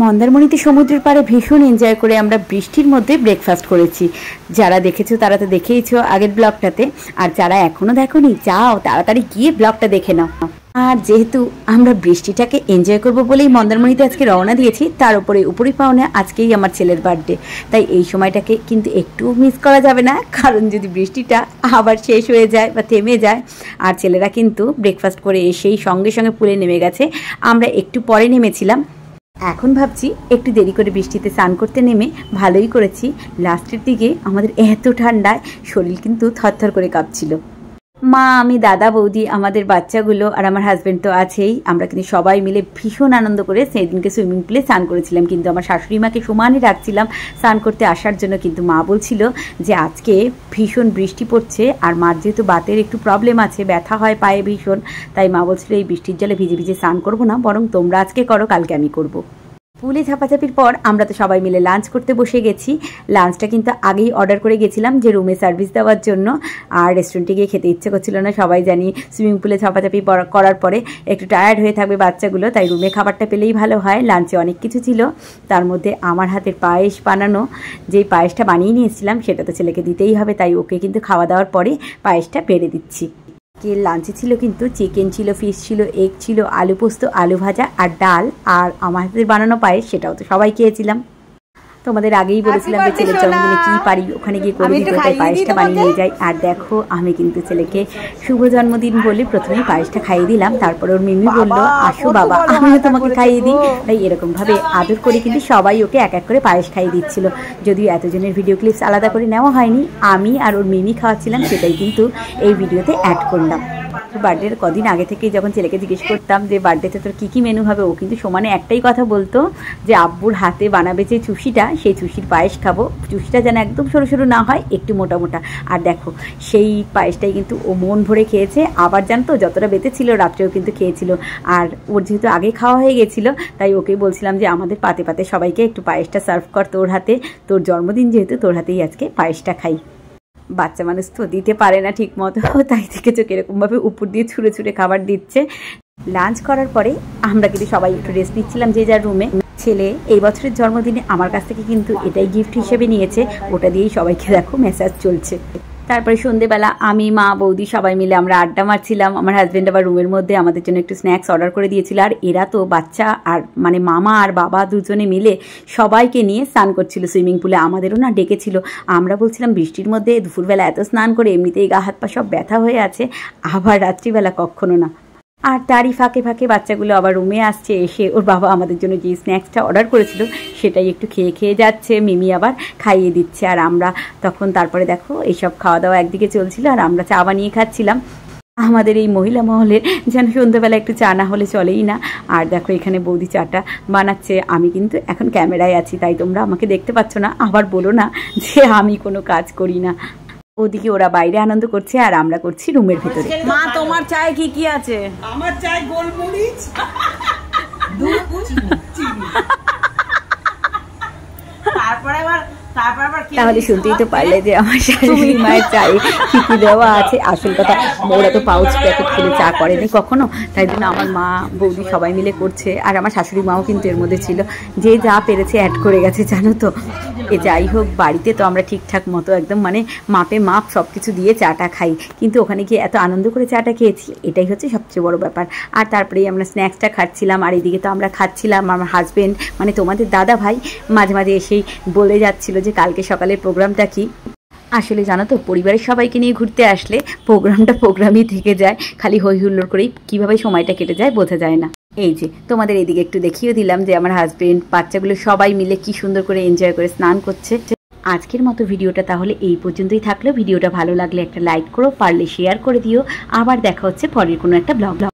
মন্দারমণিতে সমুদ্রের পাড়ে ভীষণ এনজয় করে আমরা বৃষ্টির মধ্যে ব্রেকফাস্ট করেছি। যারা দেখেছো তারা তো দেখেইছো আগের ব্লগটাতে, আর যারা এখনো দেখোনি যাও তাড়াতাড়ি গিয়ে ব্লগটা দেখে নাও। আর যেহেতু আমরা বৃষ্টিটাকে এনজয় করব বলেই মন্দারমণিতে আজকে রওনা দিয়েছি, তার উপরে পাওনা আজকেই আমার ছেলের বার্থডে, তাই এই সময়টাকে কিন্তু একটু মিস করা যাবে না, কারণ যদি বৃষ্টিটা আবার শেষ হয়ে যায় বা থেমে যায়। আর ছেলেরা কিন্তু ব্রেকফাস্ট করে এসেই সঙ্গে সঙ্গে পুলে নেমে গেছে, আমরা একটু পরে নেমেছিলাম। এখন ভাবছি একটু দেরি করে বৃষ্টিতে স্নান করতে নেমে ভালোই করেছি। লাস্টের দিকে আমাদের এত ঠান্ডায় শরীর কিন্তু থরথর করে কাঁপছিল। মা, আমি, দাদা, বৌদি, আমাদের বাচ্চাগুলো আর আমার হাজব্যান্ড তো আছেই, আমরা কিন্তু সবাই মিলে ভীষণ আনন্দ করে সেই দিনকে সুইমিং পুলে স্নান করেছিলাম। কিন্তু আমার শাশুড়ি মাকে সমানে রাখছিলাম স্নান করতে আসার জন্য, কিন্তু মা বলছিল যে আজকে ভীষণ বৃষ্টি পড়ছে আর মার যেহেতু বাতের একটু প্রবলেম আছে, ব্যথা হয় পায়ে ভীষণ, তাই মা বলছিল এই বৃষ্টির জলে ভিজে ভিজে স্নান করবো না, বরং তোমরা আজকে করো, কালকে আমি করবো। পুলে ঝাপাঝাপির পর আমরা তো সবাই মিলে লাঞ্চ করতে বসে গেছি। লাঞ্চটা কিন্তু আগেই অর্ডার করে গেছিলাম যে রুমে সার্ভিস দেওয়ার জন্য, আর রেস্টুরেন্টে গিয়ে খেতে ইচ্ছে করছিল না। সবাই জানি সুইমিং পুলে ঝাপাঝাপি করার পরে একটু টায়ার্ড হয়ে থাকবে বাচ্চাগুলো, তাই রুমে খাবারটা পেলেই ভালো হয়। লাঞ্চে অনেক কিছু ছিল, তার মধ্যে আমার হাতের পায়েস বানানো, যেই পায়েসটা বানিয়ে নিয়েছিলাম সেটা তো ছেলেকে দিতেই হবে, তাই ওকে কিন্তু খাওয়া দাওয়ার পরে পায়েসটা বেড়ে দিচ্ছি। লাঞ্চে ছিল কিন্তু চিকেন ছিল, ফিশ ছিল, এগ ছিল, আলু পোস্ত, আলু ভাজা আর ডাল, আর আমার হাতের বানানো পায়েস সেটাও তো সবাই খেয়েছিলাম। তোমাদের আগেই বলেছিলাম যে ছেলের জন্মদিনে কি পারি ওখানে গিয়ে করে দিতে, তাই পায়েসটা বানিয়ে নিয়ে যাই। আর দেখো আমি কিন্তু ছেলেকে শুভ জন্মদিন বলে প্রথমেই পায়েসটা খাইয়ে দিলাম, তারপরে ওর মিমি বললো আসো বাবা আমিও তোমাকে খাইয়ে দিই, তাই এরকমভাবে আদর করে কিন্তু সবাই ওকে এক এক করে পায়েস খাইয়ে দিচ্ছিল। যদিও এতজনের ভিডিও ক্লিপস আলাদা করে নেওয়া হয়নি, আমি আর ওর মিমি খাওয়াচ্ছিলাম, সেটাই কিন্তু এই ভিডিওতে অ্যাড করলাম। বার্থডের কদিন আগে থেকেই যখন ছেলেকে জিজ্ঞেস করতাম যে বার্থডেতে তোর কী কী মেনু হবে, ও কিন্তু সমানে একটাই কথা বলতো যে আব্বুর হাতে বানাবে যে চুষিটা, সেই চুষির পায়েস খাবো, চুষিটা যেন একদম সরু সরু না হয়, একটু মোটা মোটা। আর দেখো সেই পায়েসটাই কিন্তু ও মন ভরে খেয়েছে, আবার জানতো যতটা বেঁচে ছিল রাত্রেও কিন্তু খেয়েছিল। আর ওর যেহেতু আগে খাওয়া হয়ে গেছিলো, তাই ওকে বলছিলাম যে আমাদের পাতে পাতে সবাইকে একটু পায়েসটা সার্ভ কর তোর হাতে, তোর জন্মদিন যেহেতু তোর হাতেই আজকে পায়েসটা খাই। বাচ্চা মানুষ তো দিতে পারে না ঠিক মতো, তাই থেকে চোখ এরকমভাবে উপর দিয়ে ছুঁড়ে ছুঁড়ে খাবার দিচ্ছে। লাঞ্চ করার পরে আমরা কিন্তু সবাই একটু রেস্ট নিচ্ছিলাম যে যার রুমে। ছেলে এই বছরের জন্মদিনে আমার কাছ থেকে কিন্তু এটাই গিফট হিসেবে নিয়েছে, ওটা দিয়েই সবাইকে দেখো মেসেজ চলছে। তারপরে সন্ধেবেলা আমি, মা, বৌদি সবাই মিলে আমরা আড্ডা মারছিলাম। আমার হাজব্যান্ড আবার রুমের মধ্যে আমাদের জন্য একটু স্ন্যাক্স অর্ডার করে দিয়েছিল, আর এরা তো বাচ্চা আর মানে মামা আর বাবা দুজনে মিলে সবাইকে নিয়ে স্নান করছিল সুইমিং পুলে। আমাদেরও না ডেকেছিল, আমরা বলছিলাম বৃষ্টির মধ্যে দুপুরবেলা এত স্নান করে এমনিতেই গা হাত পা সব ব্যথা হয়ে আছে, আবার রাত্রিবেলা কখনো না। আর তারই ফাঁকে ফাঁকে বাচ্চাগুলো আবার রুমে আসছে, এসে ওর বাবা আমাদের জন্য যে স্ন্যাক্সটা অর্ডার করেছিল সেটাই একটু খেয়ে খেয়ে যাচ্ছে, মিমি আবার খাইয়ে দিচ্ছে। আর আমরা তখন তারপরে দেখো এইসব খাওয়া দাওয়া একদিকে চলছিল আর আমরা চা বানিয়ে খাচ্ছিলাম। আমাদের এই মহিলা মহলের যেন সন্ধ্যাবেলা একটু চা না হলে চলেই না। আর দেখো এখানে বৌদি চাটা বানাচ্ছে, আমি কিন্তু এখন ক্যামেরায় আছি তাই তোমরা আমাকে দেখতে পাচ্ছ না, আবার বলো না যে আমি কোনো কাজ করি না। ওদিকে ওরা বাইরে আনন্দ করছে আর আমরা করছি রুমের ভিতরে। মা তোমার চায়ে কি কি আছে? আমার চাই গোলমরিচ, দুধ, চিনি। তাহলে শুনতেই তো পারলে যে আমার শাশুড়ি মায়ের চায়ে কি কি দেওয়া আছে। আসল কথা ওরা তো পাউচ প্যাকেট খুলে চা করেনি কখনো, তাই জন্য আমার মা বৌদি সবাই মিলে করছে। আর আমার শাশুড়ি মাও কিন্তু এর মধ্যে ছিল, যে যা পেরেছে অ্যাড করে গেছে জানো তো। এ যাই হোক, বাড়িতে তো আমরা ঠিকঠাক মতো একদম মানে মাপে মাপ সব কিছু দিয়ে চাটা খাই, কিন্তু ওখানে গিয়ে এত আনন্দ করে চাটা খেয়েছি, এটাই হচ্ছে সবচেয়ে বড় ব্যাপার। আর তারপরেই আমরা স্ন্যাক্সটা খাচ্ছিলাম, আর এদিকে তো আমরা খাচ্ছিলাম। আমার হাজব্যান্ড মানে তোমাদের দাদা ভাই মাঝে মাঝে এসেই বলে যাচ্ছিল যে কালকে সকালের প্রোগ্রামটা কি। আসলে জানো তো পরিবারের সবাইকে নিয়ে ঘুরতে আসলে প্রোগ্রামটা প্রোগ্রামই থেকে যায়, খালি হই হুল্লোড় করেই কীভাবে সময়টা কেটে যায় বোঝা যায় না। এই যে তোমাদের এদিকে একটু দেখিয়ে দিলাম যে আমার হাজবেন্ড বাচ্চাগুলো সবাই মিলে কি সুন্দর করে এনজয় করে স্নান করছে। আজকের মতো ভিডিওটা তাহলে এই পর্যন্তই থাকলো। ভিডিওটা ভালো লাগলে একটা লাইক করো, পারলে শেয়ার করে দিও। আবার দেখা হচ্ছে পরের কোনো একটা ব্লগ।